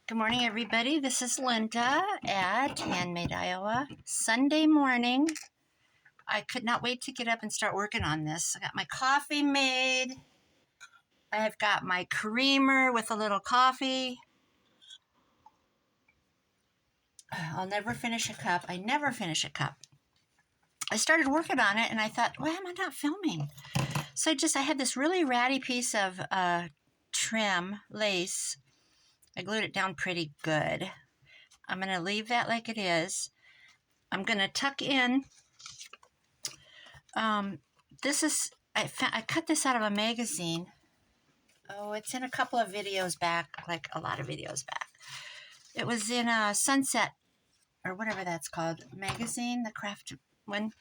Good morning, everybody. This is Linda at Handmade, Iowa. Sunday morning. I could not wait to get up and start working on this. I got my coffee made. I've got my creamer with a little coffee. I'll never finish a cup. I never finish a cup. I started working on it and I thought, why am I not filming? So I had this really ratty piece of trim lace. I glued it down pretty good. I'm going to leave that like it is. I'm going to tuck in. I cut this out of a magazine. Oh, it's in a couple of videos back, like a lot of videos back. It was in a Sunset, or whatever that's called, magazine, the craft one.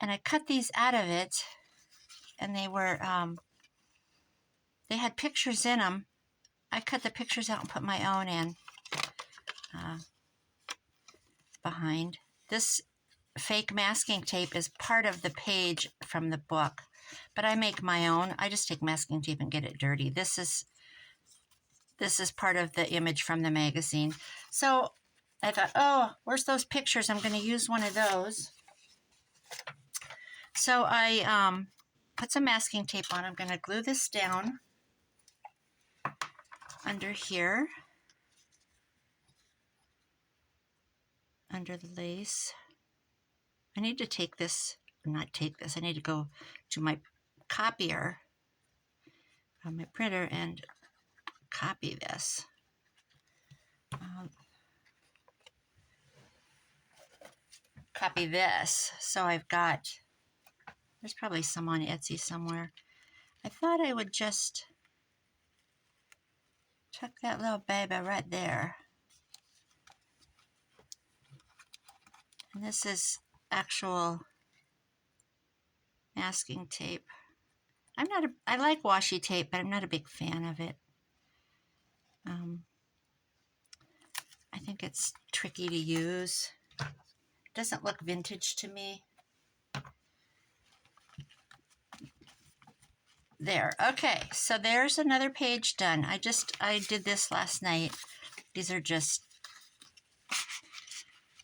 And I cut these out of it, and they had pictures in them. I cut the pictures out and put my own in behind. This fake masking tape is part of the page from the book, but I make my own. I just take masking tape and get it dirty. This is part of the image from the magazine. So I thought, oh, where's those pictures? I'm going to use one of those. So I put some masking tape on. I'm going to glue this down under here, under the lace. I need to I need to go to my copier on my printer and copy this. Copy this. So there's probably some on Etsy somewhere. I thought I would just tuck that little baby right there. And this is actual masking tape. I like washi tape, but I'm not a big fan of it. I think it's tricky to use. It doesn't look vintage to me. There. Okay, so there's another page done. I did this last night. These are just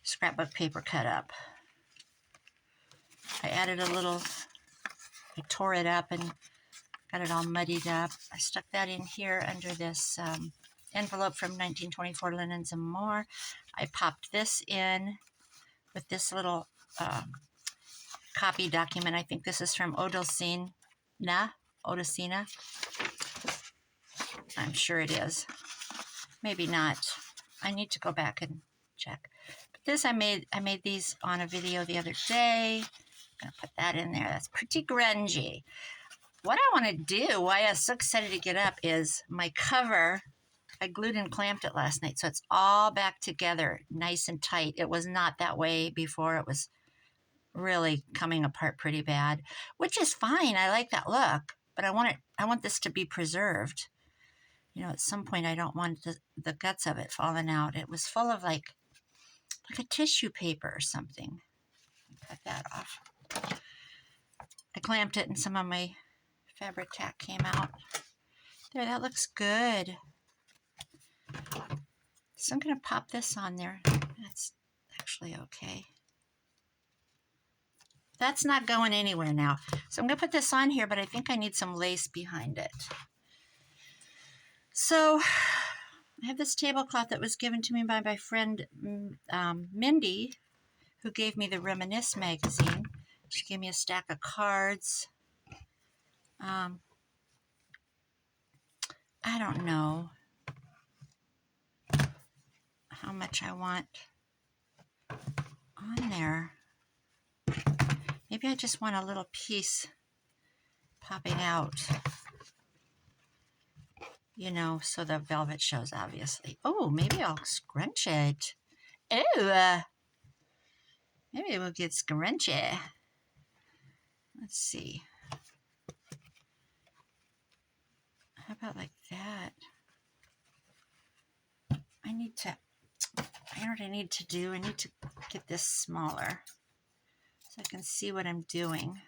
scrapbook paper cut up. I tore it up and got it all muddied up. I stuck that in here under this envelope from 1924 Linens and More. I popped this in with this little copy document. I think this is from Odocina. I'm sure it is. Maybe not. I need to go back and check. But this I made these on a video the other day. I'm gonna put that in there. That's pretty grungy. What I want to do, why I was so excited to get up, is my cover. I glued and clamped it last night, so it's all back together, nice and tight. It was not that way before. It was really coming apart pretty bad, which is fine. I like that look, but I want this to be preserved. You know, at some point I don't want the guts of it falling out. It was full of like a tissue paper or something. Cut that off. I clamped it and some of my fabric tack came out. There, that looks good. So I'm going to pop this on there. That's actually okay. That's not going anywhere now. So I'm going to put this on here, but I think I need some lace behind it. So I have this tablecloth that was given to me by my friend Mindy, who gave me the Reminisce magazine. She gave me a stack of cards. I don't know how much I want on there. Maybe I just want a little piece popping out, you know, so the velvet shows, obviously. Oh, maybe I'll scrunch it. Oh, maybe we'll get scrunchy. Let's see. How about like that? You know what I need to do? I need to get this smaller so I can see what I'm doing.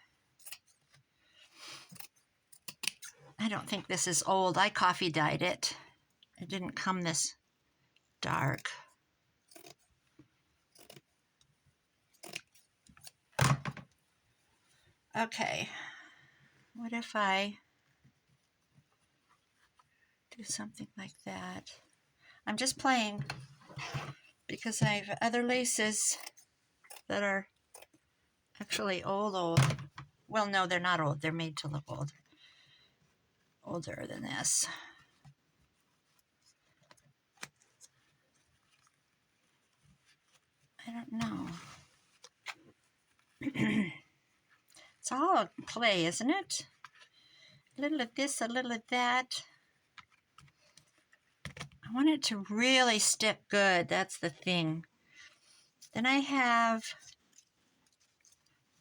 I don't think this is old. I coffee dyed it. It didn't come this dark. Okay, what if I do something like that? I'm just playing because I have other laces that are actually old. Well, no, they're not old. They're made to look old. Older than this. I don't know. It's all play, isn't it? A little of this, a little of that. I want it to really stick good. That's the thing. Then I have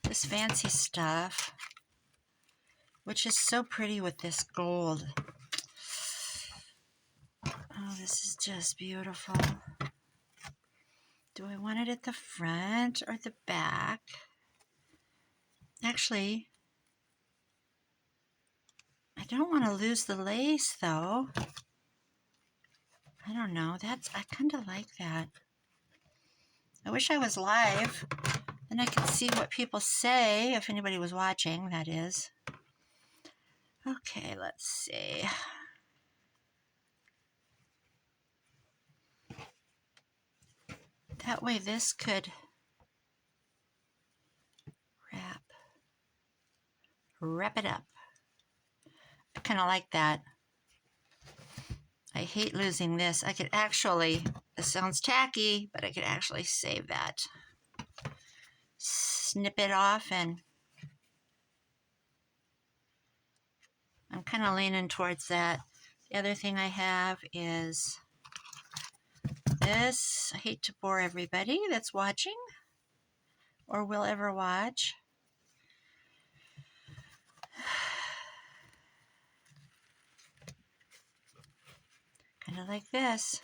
this fancy stuff, which is so pretty with this gold. Oh, this is just beautiful. Do I want it at the front or the back? Actually, I don't want to lose the lace though. I don't know. I kind of like that. I wish I was live. Then I could see what people say, if anybody was watching, that is. Okay, let's see. That way this could wrap it up. I kind of like that. I hate losing this. I could actually, this sounds tacky, but I could actually save that. Snip it off, and I'm kind of leaning towards that. The other thing I have is this. I hate to bore everybody that's watching or will ever watch. Kind of like this.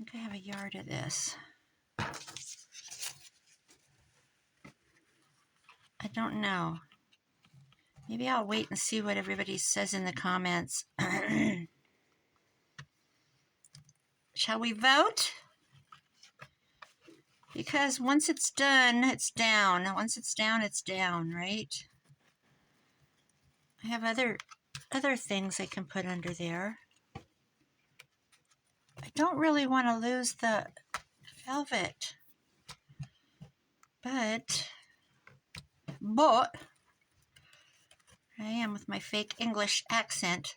I think I have a yard of this. I don't know. Maybe I'll wait and see what everybody says in the comments. Shall we vote? Because once it's done, it's down. Once it's down, it's down, right? I have other things I can put under there. I don't really want to lose the velvet. But I am with my fake English accent.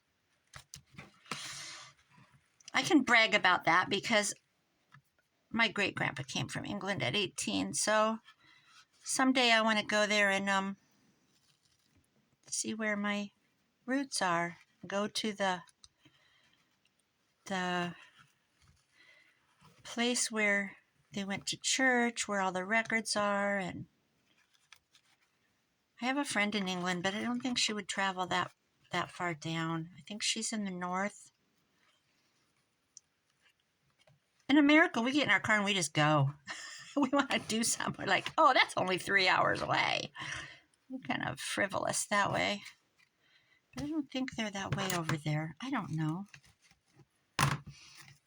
I can brag about that because my great-grandpa came from England at 18, so someday I want to go there and see where my roots are. Go to the place where they went to church, where all the records are, and I have a friend in England, but I don't think she would travel that far down. I think she's in the north. In America, we get in our car and we just go. We want to do something. We're like, oh, that's only 3 hours away. We're kind of frivolous that way. But I don't think they're that way over there. I don't know.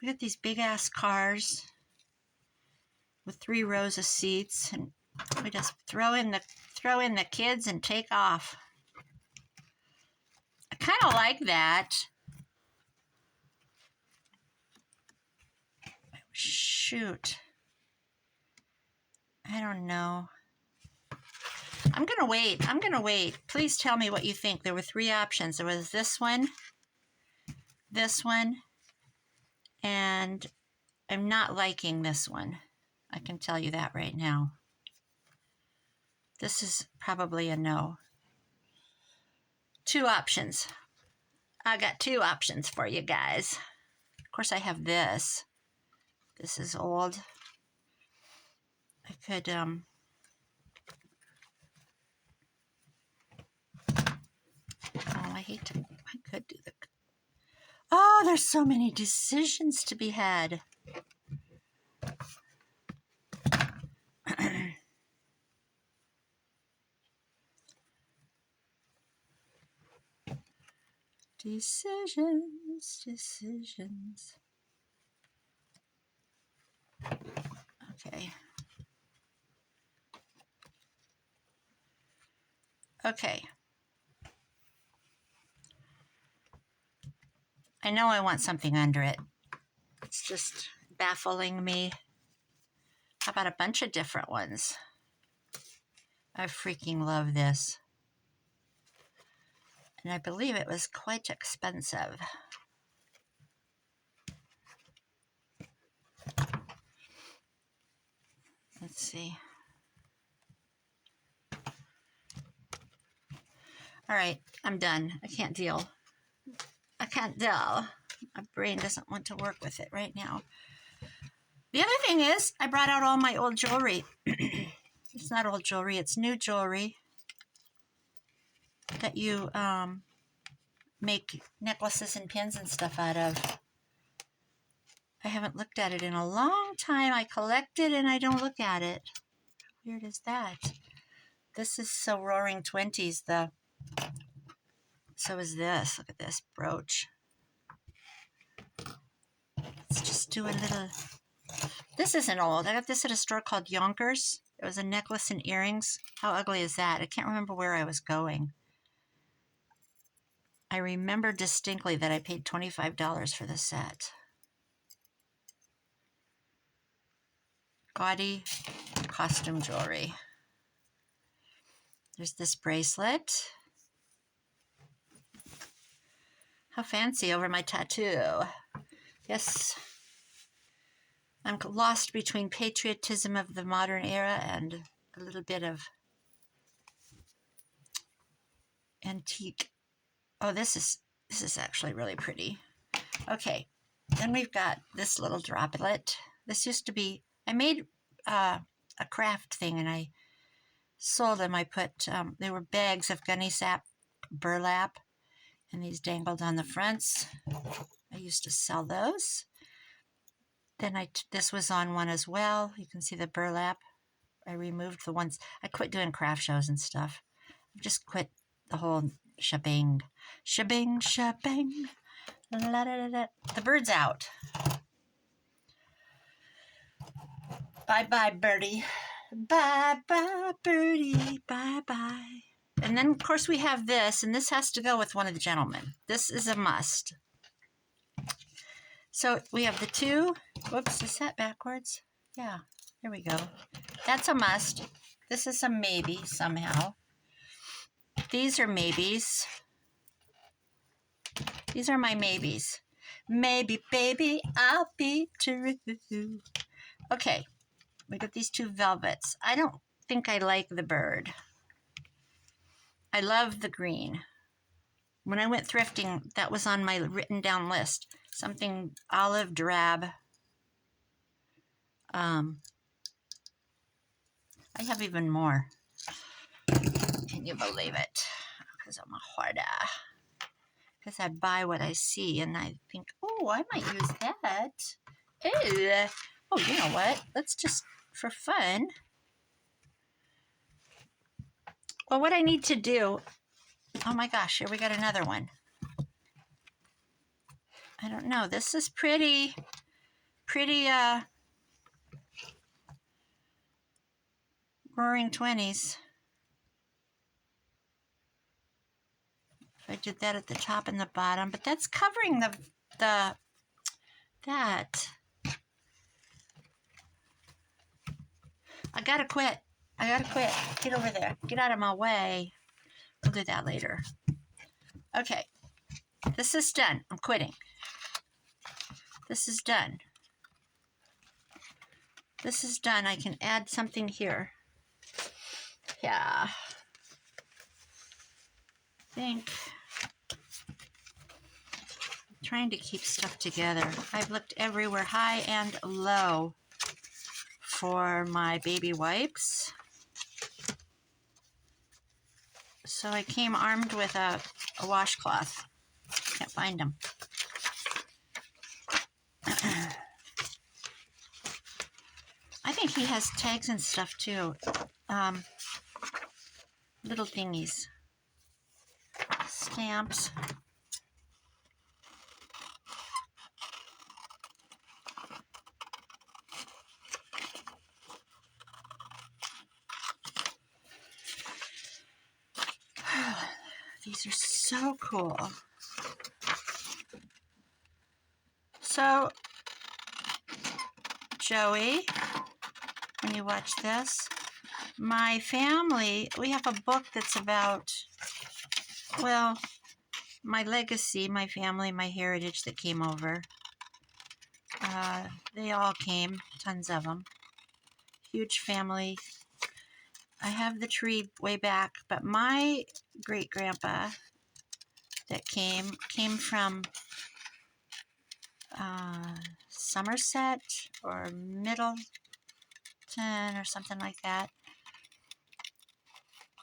We got these big-ass cars with 3 rows of seats, and we just throw in the kids and take off. I kind of like that. Shoot. I don't know. I'm going to wait. Please tell me what you think. There were 3 options. There was this one, and I'm not liking this one. I can tell you that right now. This is probably a no. 2 options. I got 2 options for you guys. Of course, I have this. This is old. I could, oh, I could do oh, there's so many decisions to be had. Decisions. Okay. Okay. I know I want something under it. It's just baffling me. How about a bunch of different ones? I freaking love this. And I believe it was quite expensive. Let's see. All right, I'm done. I can't deal. I can't deal. My brain doesn't want to work with it right now. The other thing is, I brought out all my old jewelry. It's not old jewelry, it's new jewelry that you make necklaces and pins and stuff out of. I haven't looked at it in a long time. I collect it and I don't look at it. How weird is that? This is so Roaring Twenties. So is this. Look at this brooch. Let's just do a little. This isn't old. I got this at a store called Yonkers. It was a necklace and earrings. How ugly is that? I can't remember where I was going. I remember distinctly that I paid $25 for the set. Gaudy costume jewelry. There's this bracelet. How fancy over my tattoo. Yes. I'm lost between patriotism of the modern era and a little bit of antique. Oh, this is actually really pretty. Okay. Then we've got this little droplet. This used to be, I made a craft thing and I sold them. I put, they were bags of gunny sap burlap and these dangled on the fronts. I used to sell those. Then this was on one as well. You can see the burlap. I removed the ones. I quit doing craft shows and stuff. I just quit the whole shebang. Shebang, shebang. La, da, da, da. The bird's out. Bye-bye, birdie. Bye-bye, birdie. Bye-bye. And then, of course, we have this, and this has to go with one of the gentlemen. This is a must. So we have the two. Whoops, is that backwards? Yeah, there we go. That's a must. This is a maybe somehow. These are maybes. These are my maybes. Maybe, baby, I'll be true. Okay, we got these two velvets. I don't think I like the bird. I love the green. When I went thrifting, that was on my written down list. Something olive drab. I have even more. Can you believe it? Because I'm a hoarder. Because I buy what I see and I think, oh, I might use that. Ew. Oh, you know what? Let's just, for fun. Well, what I need to do, oh my gosh, here we got another one. I don't know. This is pretty, Roaring 20s. I did that at the top and the bottom, but that's covering that. I gotta quit. Get over there. Get out of my way. We'll do that later. Okay. This is done. I'm quitting. This is done. This is done. I can add something here. Yeah. I think I'm trying to keep stuff together. I've looked everywhere, high and low, for my baby wipes. So I came armed with a washcloth. Can't find them. he has tags and stuff too. Little thingies. Stamps. These are so cool. So, Joey, when you watch this, my family, we have a book that's about, well, my legacy, my family, my heritage that came over. They all came, tons of them. Huge family. I have the tree way back, but my great-grandpa that came from Somerset or Middleton or something like that,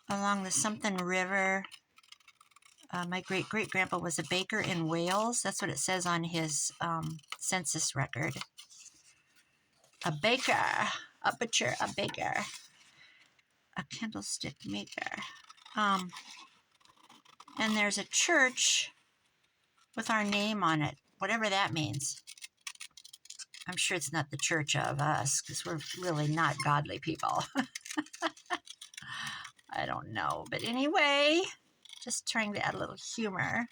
along the something river. My great-great-grandpa was a baker in Wales. That's what it says on his census record. A baker, a butcher, a baker, a candlestick maker. And there's a church with our name on it, whatever that means. I'm sure it's not the church of us, because we're really not godly people. I don't know. But anyway, just trying to add a little humor.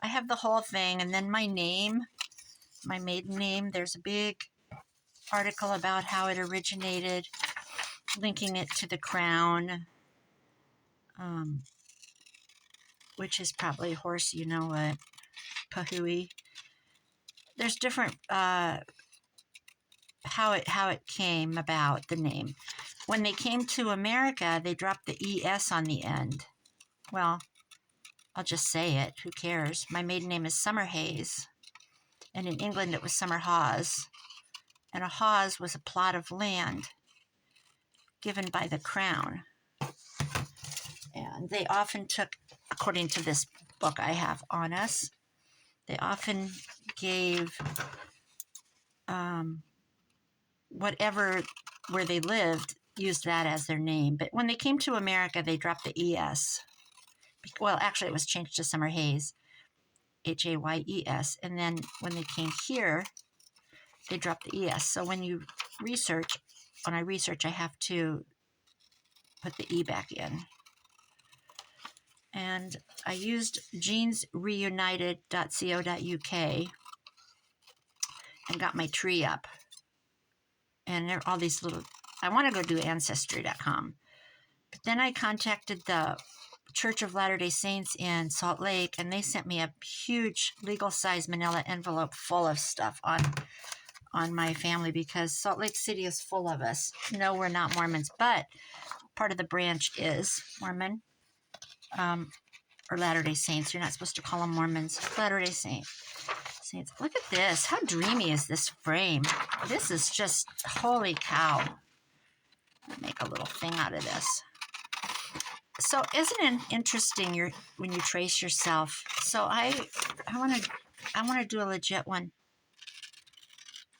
I have the whole thing, and then my name, my maiden name, there's a big article about how it originated, linking it to the crown, which is probably horse, you know what, Pahui. There's different how it came about, the name. When they came to America, they dropped the ES on the end. Well, I'll just say it. Who cares? My maiden name is Summerhays, and in England it was Summerhaws. And a haws was a plot of land given by the crown. And they often took, according to this book I have on us, they often gave whatever, where they lived, used that as their name. But when they came to America, they dropped the ES. Well, actually, it was changed to Summerhays, Hayes. And then when they came here, they dropped the ES. So when you research, when I research, I have to put the E back in. And I used genesreunited.co.uk and got my tree up. And there are all these little, I want to go do ancestry.com. But then I contacted the Church of Latter-day Saints in Salt Lake, and they sent me a huge legal-size manila envelope full of stuff on my family, because Salt Lake City is full of us. No, we're not Mormons, but part of the branch is Mormon, or Latter-day Saints. You're not supposed to call them Mormons. Latter-day Saints. Look at this. How dreamy is this frame? This is just, holy cow. I'll make a little thing out of this. So isn't it interesting when you trace yourself? So I want to do a legit one.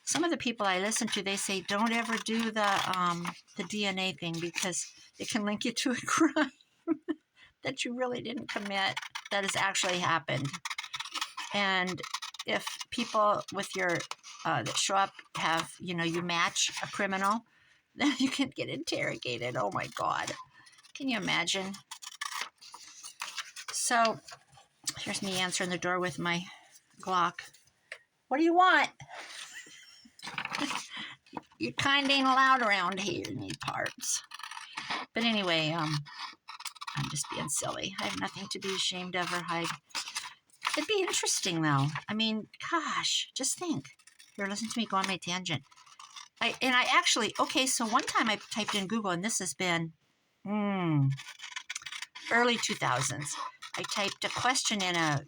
Some of the people I listen to, they say don't ever do the DNA thing, because it can link you to a crime that you really didn't commit, that has actually happened. And if people with your that show up have, you match a criminal, then you can get interrogated. Oh my God. Can you imagine? So here's me answering the door with my Glock. What do you want? You kind ain't allowed around here in these parts. But anyway, I'm just being silly. I have nothing to be ashamed of or hide. It'd be interesting, though. I mean, gosh, just think. Here, listen to me go on my tangent. So one time I typed in Google, and this has been early 2000s. I typed a question in a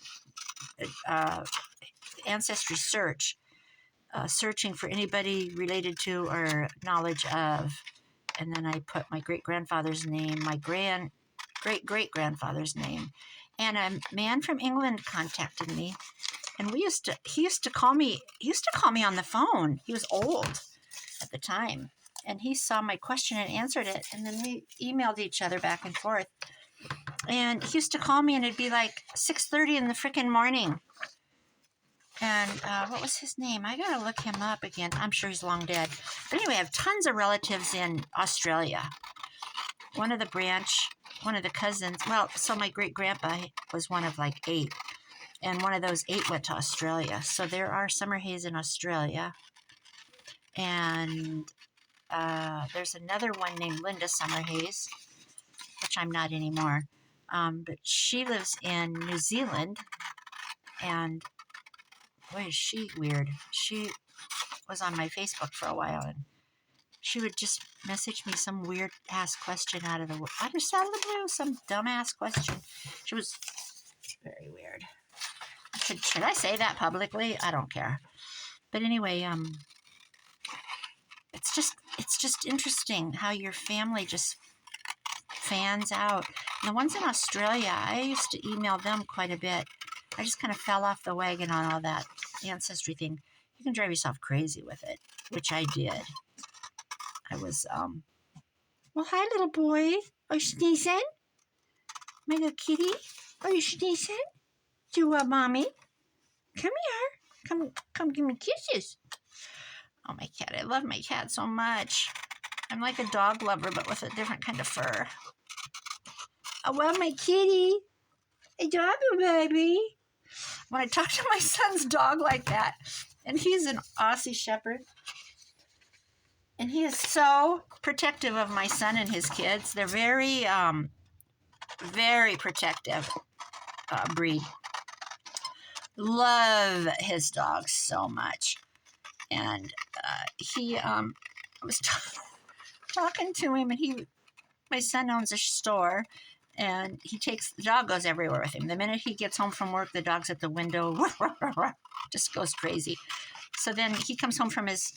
ancestry search, searching for anybody related to or knowledge of, and then I put my great-grandfather's name, my great-great-grandfather's name, and a man from England contacted me, and he used to call me on the phone. He was old at the time, and he saw my question and answered it, and then we emailed each other back and forth. And he used to call me, and it'd be like 6:30 in the freaking morning. And what was his name? I gotta look him up again. I'm sure he's long dead. But anyway, I have tons of relatives in Australia. One of the cousins, well, so my great-grandpa was one of like 8. And one of those 8 went to Australia. So there are Summerhays in Australia. And there's another one named Linda Summerhays, which I'm not anymore. But she lives in New Zealand. And boy, is she weird. She was on my Facebook for a while, and she would just message me some weird ass question out of the blue, some dumbass question. She was very weird. Should I say that publicly? I don't care. But anyway, it's just interesting how your family just fans out. And the ones in Australia, I used to email them quite a bit. I just kind of fell off the wagon on all that ancestry thing. You can drive yourself crazy with it, which I did. I was, well, hi, little boy. Are you sneezing? My little kitty? Are you sneezing? To mommy? Come here. Come give me kisses. Oh, my cat. I love my cat so much. I'm like a dog lover, but with a different kind of fur. I love my kitty. I love you, baby. When I talk to my son's dog like that, and he's an Aussie Shepherd, and he is so protective of my son and his kids. They're very, very protective breed. Love his dog so much. And I was talking to him, and my son owns a store, and the dog goes everywhere with him. The minute he gets home from work, the dog's at the window, just goes crazy. So then he comes home from his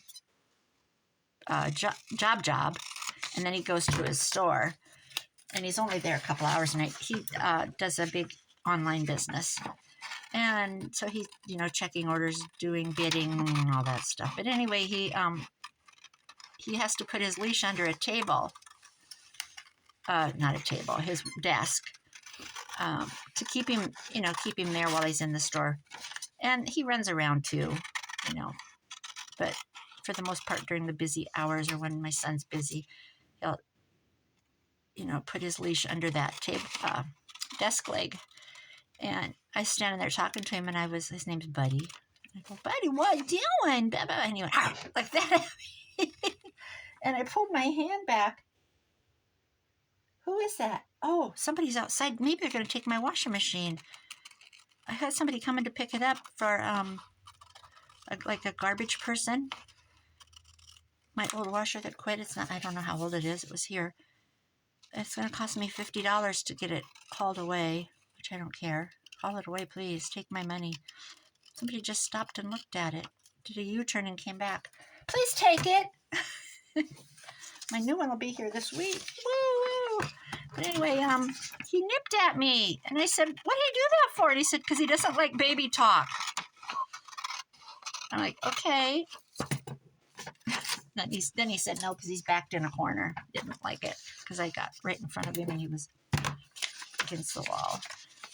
job, and then he goes to his store, and he's only there a couple hours a night. He does a big online business, and so he's checking orders, doing bidding, all that stuff. But anyway, he has to put his leash under a table, not a table, his desk, to keep him there while he's in the store. And he runs around too, but for the most part during the busy hours, or when my son's busy, he'll put his leash under that table desk leg. And I was standing there talking to him, and his name's Buddy. I go, Buddy, what you doing? And he went, like that. And I pulled my hand back. Who is that? Oh, somebody's outside. Maybe they're going to take my washing machine. I had somebody coming to pick it up for like a garbage person. My old washer that quit. It's not. I don't know how old it is. It was here. It's going to cost me $50 to get it hauled away, which I don't care. Haul it away, please. Take my money. Somebody just stopped and looked at it, did a U-turn, and came back. Please take it. My new one will be here this week. Woo, woo. But anyway, he nipped at me, and I said, "What do you do that for?" And he said, "Because he doesn't like baby talk." I'm like, okay. Then he said no, because he's backed in a corner. Didn't like it because I got right in front of him and he was against the wall.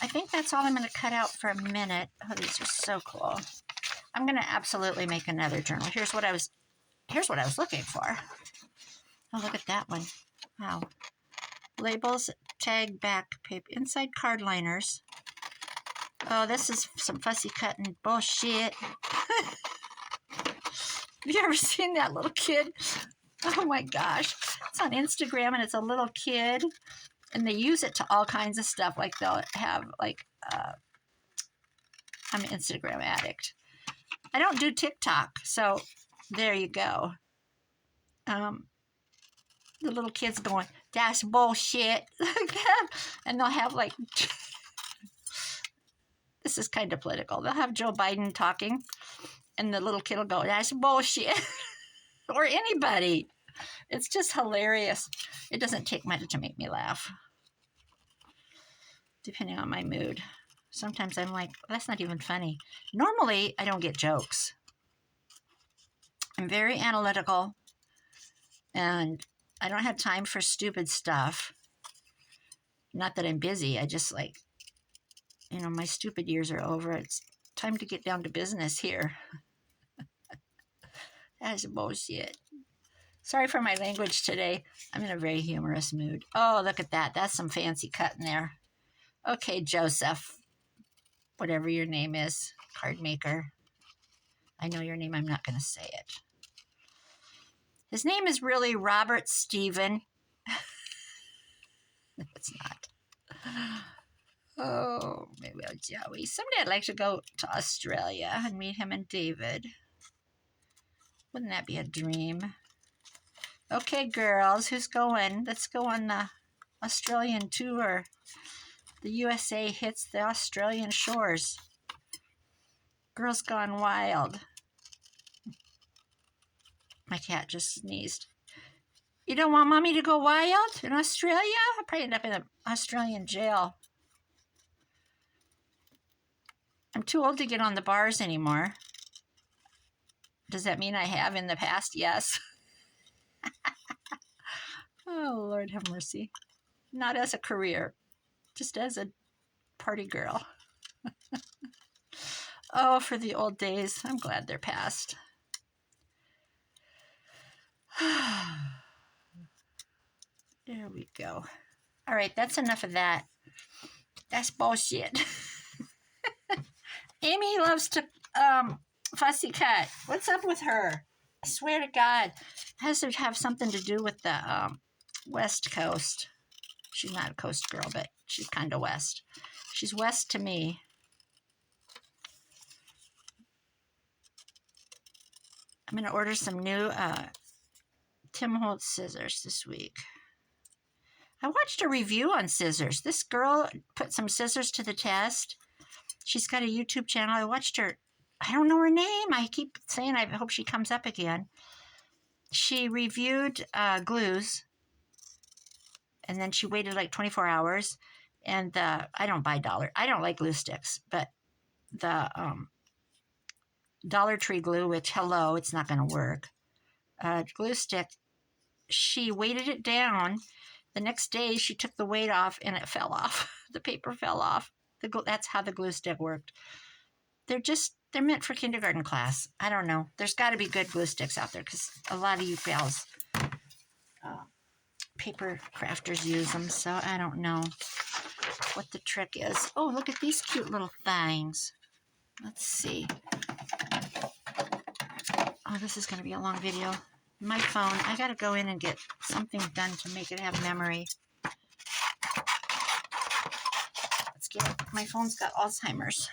I think that's all I'm going to cut out for a minute. Oh, these are so cool. I'm going to absolutely make another journal. Here's what I was looking for. Oh, look at that one. Wow. Labels, tag, back paper, inside card liners. Oh, this is some fussy cutting bullshit. Have you ever seen that little kid? Oh my gosh. It's on Instagram, and it's a little kid, and they use it to all kinds of stuff. Like they'll have I'm an Instagram addict. I don't do TikTok, so there you go. The little kids going, "That's bullshit," like that, and they'll have this is kind of political. They'll have Joe Biden talking, and the little kid will go, "That's bullshit," or anybody. It's just hilarious. It doesn't take much to make me laugh, depending on my mood. Sometimes I'm like, that's not even funny. Normally, I don't get jokes. I'm very analytical. And I don't have time for stupid stuff. Not that I'm busy. I just like, my stupid years are over. It's time to get down to business here. That's bullshit. Sorry for my language today. I'm in a very humorous mood. Oh, look at that. That's some fancy cut in there. Okay, Joseph, whatever your name is, card maker. I know your name. I'm not going to say it. His name is really Robert Stephen. No, it's not. Oh, maybe Joey. Someday I'd like to go to Australia and meet him and David. Wouldn't that be a dream? Okay, girls, who's going? Let's go on the Australian tour. The USA hits the Australian shores. Girls Gone Wild. My cat just sneezed. You don't want mommy to go wild in Australia? I'll probably end up in an Australian jail. I'm too old to get on the bars anymore. Does that mean I have in the past? Yes. Oh, Lord have mercy. Not as a career, just as a party girl. Oh, for the old days. I'm glad they're past. There we go. All right, that's enough of that. That's bullshit. Amy loves to fussy cut. What's up with her? I swear to God. It has to have something to do with the West Coast. She's not a coast girl, but she's kind of west. She's west to me. I'm going to order some new Tim Holtz scissors this week. I watched a review on scissors. This girl put some scissors to the test. She's got a YouTube channel. I watched her. I don't know her name. I keep saying I hope she comes up again. She reviewed glues, and then she waited like 24 hours. And I don't buy I don't like glue sticks, but the Dollar Tree glue, which, hello, it's not going to work. Glue stick, she weighted it down. The next day, she took the weight off, and it fell off. The paper fell off. That's how the glue stick worked. They're meant for kindergarten class. I don't know. There's got to be good glue sticks out there because a lot of you gals, paper crafters use them. So I don't know what the trick is. Oh, look at these cute little things. Let's see. Oh, this is going to be a long video. My phone, I got to go in and get something done to make it have memory. Let's get it. My phone's got Alzheimer's.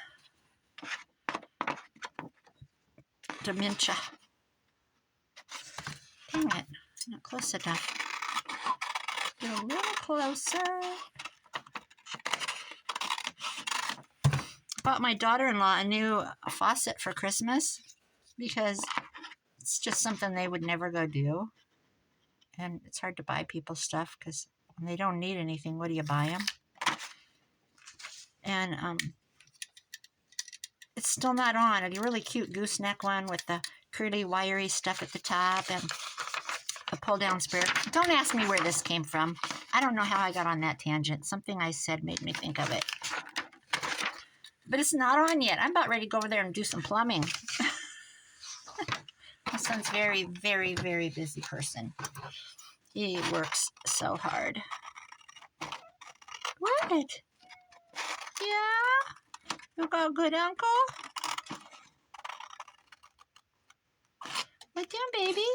Dementia. Dang it. Not close enough. Get a little closer. Bought my daughter-in-law a new faucet for Christmas because it's just something they would never go do. And it's hard to buy people stuff because when they don't need anything, what do you buy them? And it's still not on. A really cute gooseneck one with the curly, wiry stuff at the top and a pull-down sprayer. Don't ask me where this came from. I don't know how I got on that tangent. Something I said made me think of it. But it's not on yet. I'm about ready to go over there and do some plumbing. My son's very, very, very busy person. He works so hard. What? Yeah? You got a good uncle? What down, baby?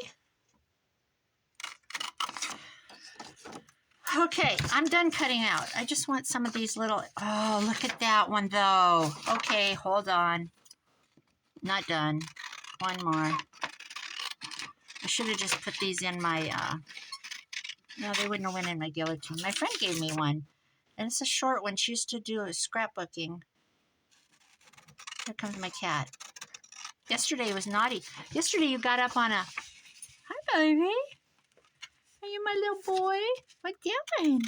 Okay, I'm done cutting out. I just want some of these little... Oh, look at that one, though. Okay, hold on. Not done. One more. I should have just put these in my... No, they wouldn't have went in my guillotine. My friend gave me one. And it's a short one. She used to do scrapbooking. Here comes my cat. Yesterday was naughty. Yesterday you got up on a... Hi, baby. Are you my little boy? What doing?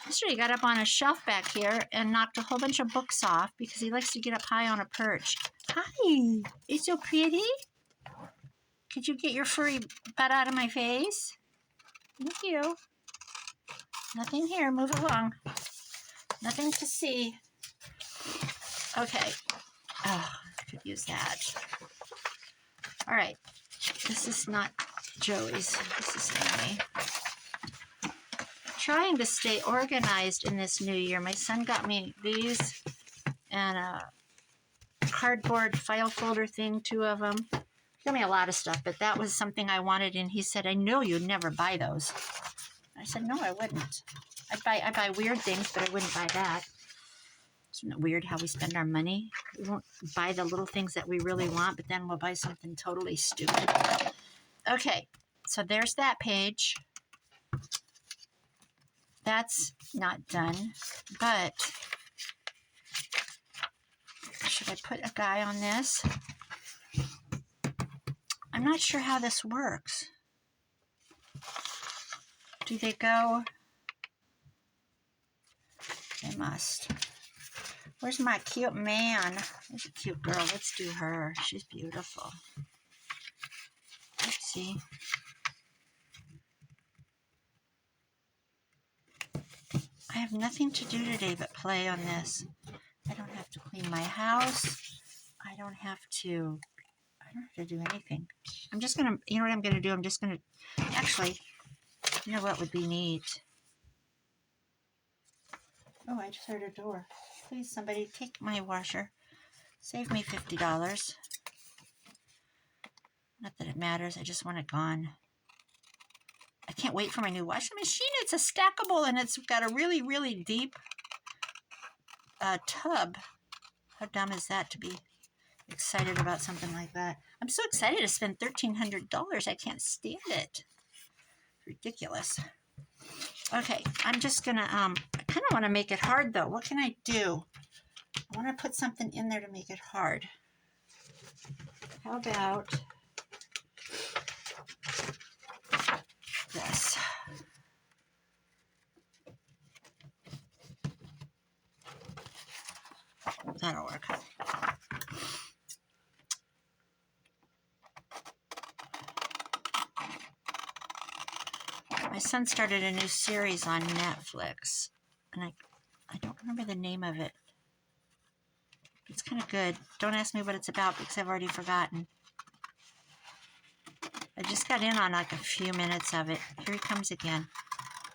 Yesterday he got up on a shelf back here and knocked a whole bunch of books off because he likes to get up high on a perch. Hi. It's so pretty. Could you get your furry butt out of my face? Thank you. Nothing here. Move along. Nothing to see. Okay. Oh, I could use that. All right. This is not Joey's. This is Annie. Trying to stay organized in this new year. My son got me these and a cardboard file folder thing, 2 of them. He got me a lot of stuff, but that was something I wanted, and he said, I know you'd never buy those. I said, no, I wouldn't. I buy weird things, but I wouldn't buy that. Isn't it weird how we spend our money? We won't buy the little things that we really want, but then we'll buy something totally stupid. Okay, so there's that page. That's not done, but should I put a guy on this? I'm not sure how this works. Do they go? They must. Where's my cute man? There's a cute girl. Let's do her. She's beautiful. Let's see. I have nothing to do today but play on this. I don't have to clean my house. I don't have to do anything. I'm just gonna, you know what I'm gonna do? I'm just gonna, actually, you know what would be neat? Oh, I just heard a door. Please, somebody take my washer. Save me $50. Not that it matters. I just want it gone. I can't wait for my new washing machine. It's a stackable and it's got a really, really deep tub. How dumb is that to be excited about something like that? I'm so excited to spend $1,300. I can't stand it. Ridiculous. Okay, I'm just gonna, I kind of want to make it hard though. What can I do? I want to put something in there to make it hard. How about this? That'll work. My son started a new series on Netflix, and I don't remember the name of it. It's kind of good. Don't ask me what it's about because I've already forgotten. I just got in on like a few minutes of it. Here he comes again.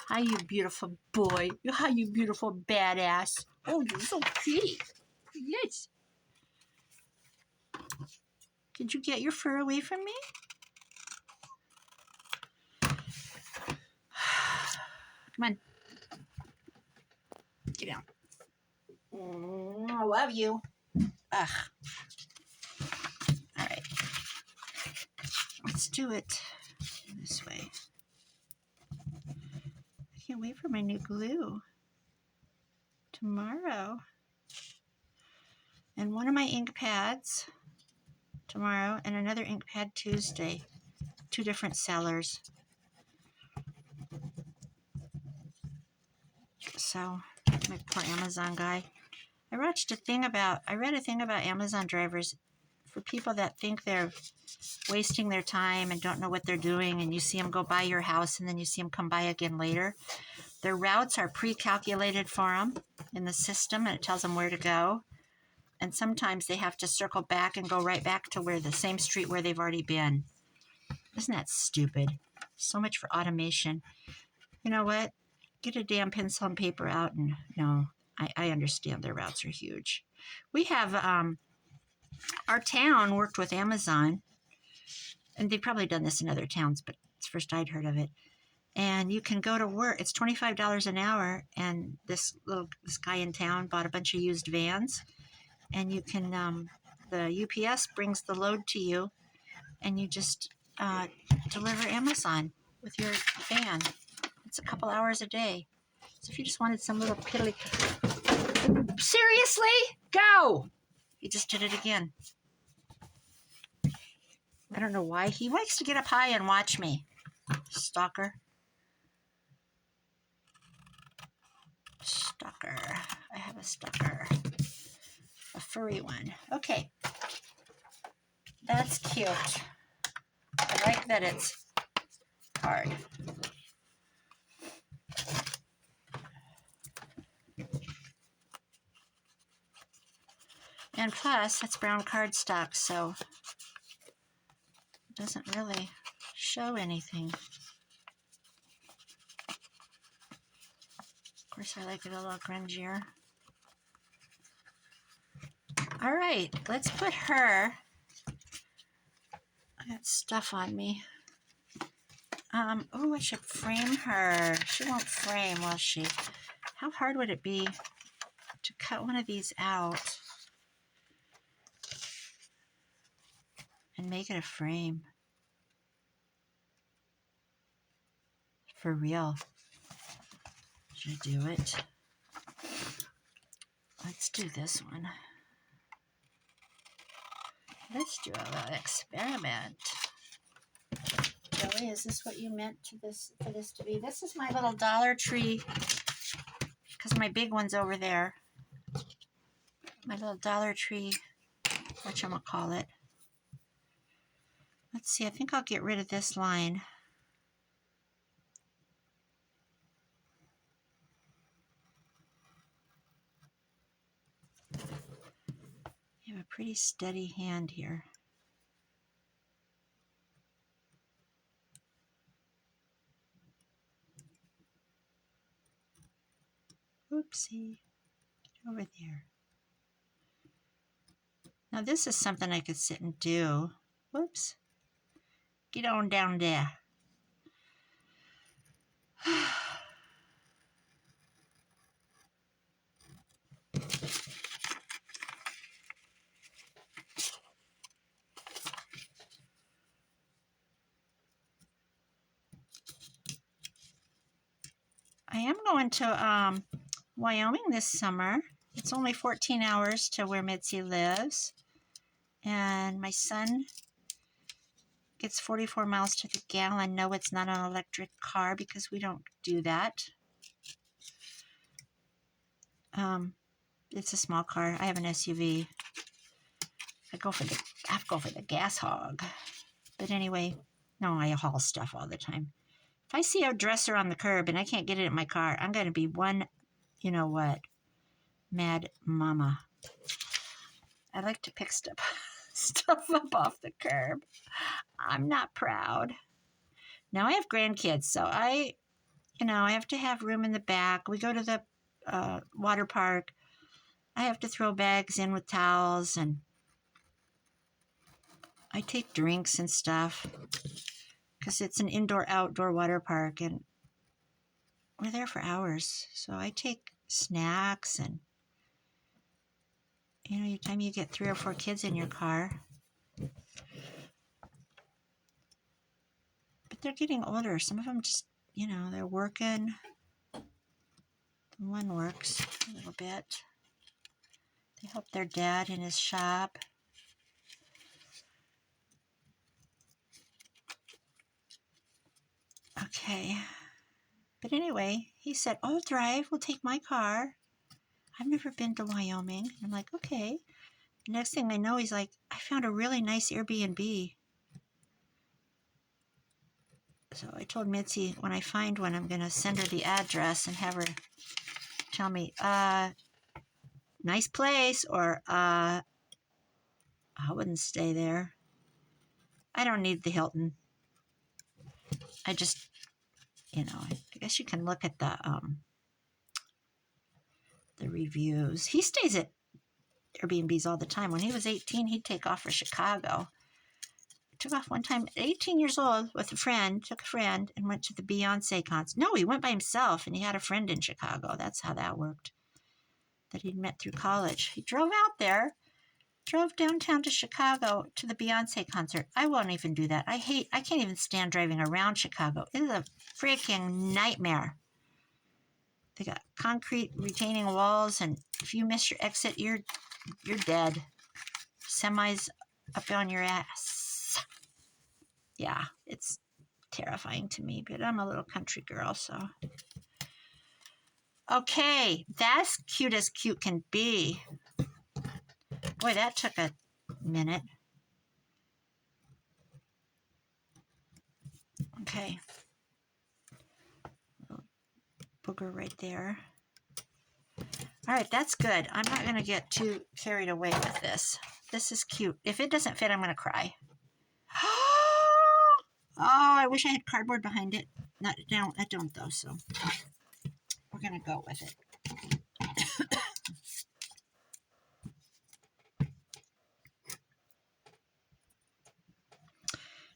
Hi, you beautiful boy. Hi, you beautiful badass. Oh, you're so pretty. Yes. Did you get your fur away from me? Come on. Get down. I love you. Ugh. All right. Let's do it this way. I can't wait for my new glue. Tomorrow. And one of my ink pads tomorrow and another ink pad Tuesday. 2 different sellers. So, my poor Amazon guy. I read a thing about Amazon drivers for people that think they're wasting their time and don't know what they're doing, and you see them go by your house and then you see them come by again later. Their routes are pre-calculated for them in the system, and it tells them where to go. And sometimes they have to circle back and go right back to where the same street where they've already been. Isn't that stupid? So much for automation. You know what? Get a damn pencil and paper out and no. I understand their routes are huge. We have, our town worked with Amazon, and they've probably done this in other towns, but it's the first I'd heard of it. And you can go to work. It's $25 an hour, and this guy in town bought a bunch of used vans, and you can, the UPS brings the load to you, and you just deliver Amazon with your van. It's a couple hours a day. So if you just wanted some little piddly... Seriously? Go! He just did it again. I don't know why. He likes to get up high and watch me. Stalker. Stalker. I have a stalker. A furry one. Okay. That's cute. like that it's hard. And plus, it's brown cardstock, so it doesn't really show anything. Of course, I like it a little grungier. All right, let's put her. I got stuff on me. Oh, I should frame her. She won't frame, will she? How hard would it be to cut one of these out and make it a frame? For real. Should I do it? Let's do this one. Let's do a little experiment. Really, is this what you meant for this to be? This is my little Dollar Tree, because my big one's over there. My little Dollar Tree, whatchamacallit. Let's see, I think I'll get rid of this line. You have a pretty steady hand here. Oopsie, get over there. Now this is something I could sit and do. Whoops. Get on down there. I am going to Wyoming this summer. It's only 14 hours to where Mitzi lives. And my son gets 44 miles to the gallon. No, it's not an electric car because we don't do that. It's a small car. I have an SUV. I have to go for the gas hog. But anyway, no, I haul stuff all the time. If I see a dresser on the curb and I can't get it in my car, I'm going to be one, you know what, mad mama. I like to pick stuff up off the curb. I'm not proud. Now I have grandkids, so I have to have room in the back. We go to the water park. I have to throw bags in with towels, and I take drinks and stuff because it's an indoor-outdoor water park, and we're there for hours. So I take snacks, and anytime you get 3 or 4 kids in your car. But they're getting older. Some of them just, they're working. One works a little bit. They help their dad in his shop. Okay. But anyway, he said, "Oh, drive. We'll take my car. I've never been to Wyoming." I'm like, okay. Next thing I know, he's like, "I found a really nice Airbnb." So I told Mitzi, when I find one, I'm going to send her the address and have her tell me, nice place, or I wouldn't stay there. I don't need the Hilton. I just, I guess you can look at the reviews. He stays at Airbnbs all the time. When he was 18, he'd take off for Chicago. Took off one time, 18 years old, with a friend, took a friend, and went to the Beyonce concert. No, he went by himself, and he had a friend in Chicago. That's how that worked, that he'd met through college. He drove out there, drove downtown to Chicago to the Beyonce concert. I won't even do that. I can't even stand driving around Chicago. It is a freaking nightmare. They got concrete retaining walls, and if you miss your exit, you're dead. Semis up on your ass. Yeah, it's terrifying to me, but I'm a little country girl, so. Okay, that's cute as cute can be. Boy, that took a minute. Okay. Little booger right there. All right, that's good. I'm not going to get too carried away with this. This is cute. If it doesn't fit, I'm going to cry. Oh, I wish I had cardboard behind it. I don't though, so we're going to go with it.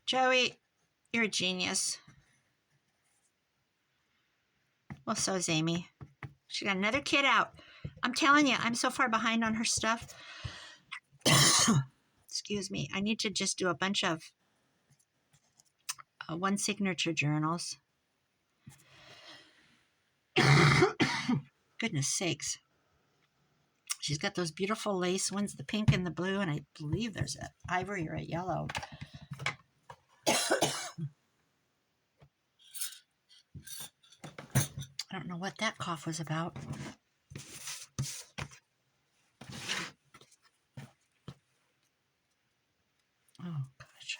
Joey, you're a genius. Well, so is Amy. She got another kid out. I'm telling you, I'm so far behind on her stuff. Excuse me. I need to just do a bunch of one signature journals. Goodness sakes. She's got those beautiful lace ones, the pink and the blue, and I believe there's an ivory or a yellow. I don't know what that cough was about. Oh, gosh.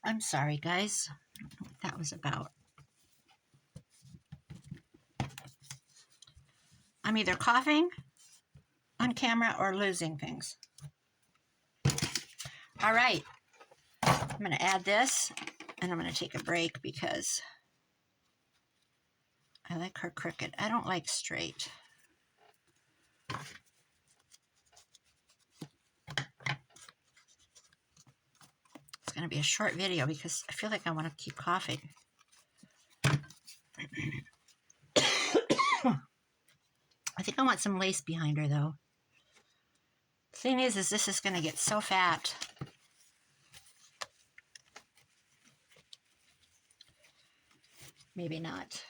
I'm sorry, guys. I don't know what that was about. I'm either coughing on camera or losing things. All right. I'm going to add this, and I'm going to take a break because I like her crooked. I don't like straight. It's going to be a short video because I feel like I want to keep coughing. I think I want some lace behind her, though. The thing is this is going to get so fat. Maybe not.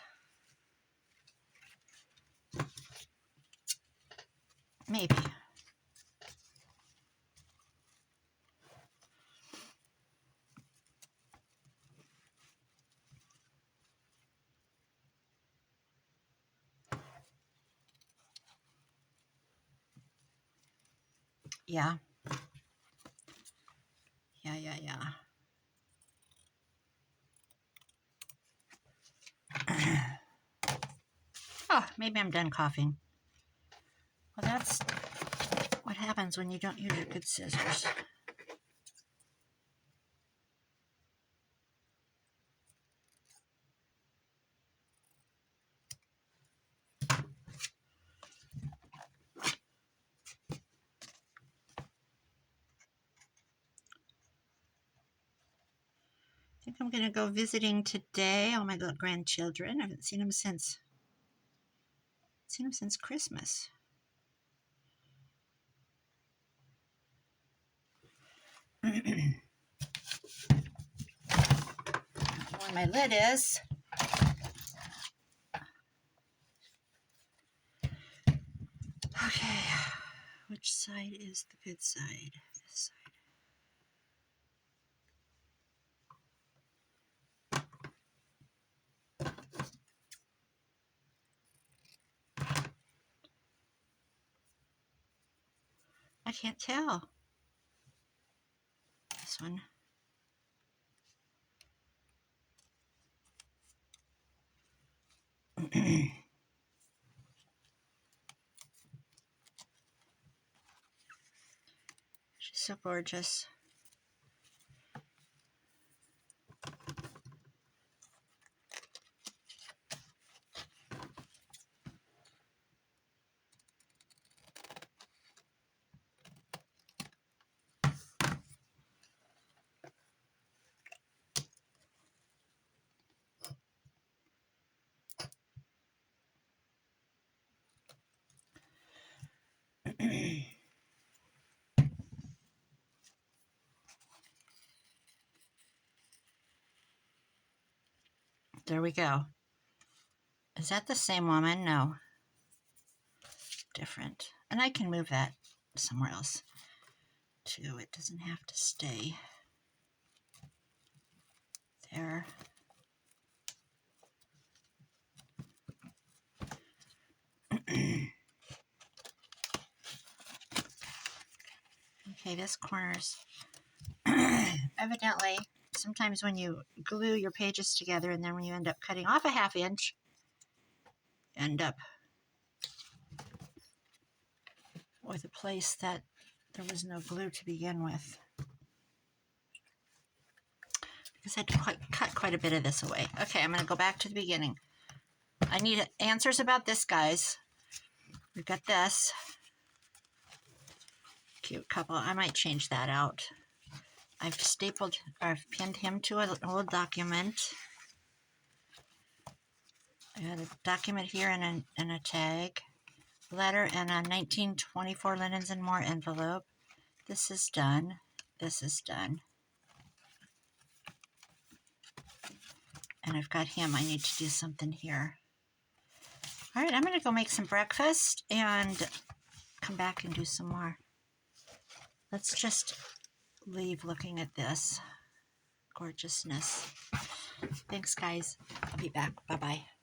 Maybe. Yeah. Yeah. Oh, maybe I'm done coughing. Well, that's what happens when you don't use your good scissors. I think I'm going to go visiting today. All my little grandchildren. I haven't seen them since Christmas. Where my lid is. Okay, which side is the good side? This side. I can't tell. This one. She's so gorgeous. There we go. Is that the same woman? No. Different. And I can move that somewhere else too. It doesn't have to stay there. Okay, this corner's evidently, sometimes when you glue your pages together and then when you end up cutting off a 1/2 inch, you end up with a place that there was no glue to begin with. Because I had to cut quite a bit of this away. Okay, I'm going to go back to the beginning. I need answers about this, guys. We've got this cute couple. I might change that out. I've pinned him to an old document. I got a document here and a tag. Letter and a 1924 Linens and More envelope. This is done. This is done. And I've got him. I need to do something here. All right, I'm going to go make some breakfast and come back and do some more. Let's just leave looking at this gorgeousness. Thanks, guys. I'll be back. Bye-bye.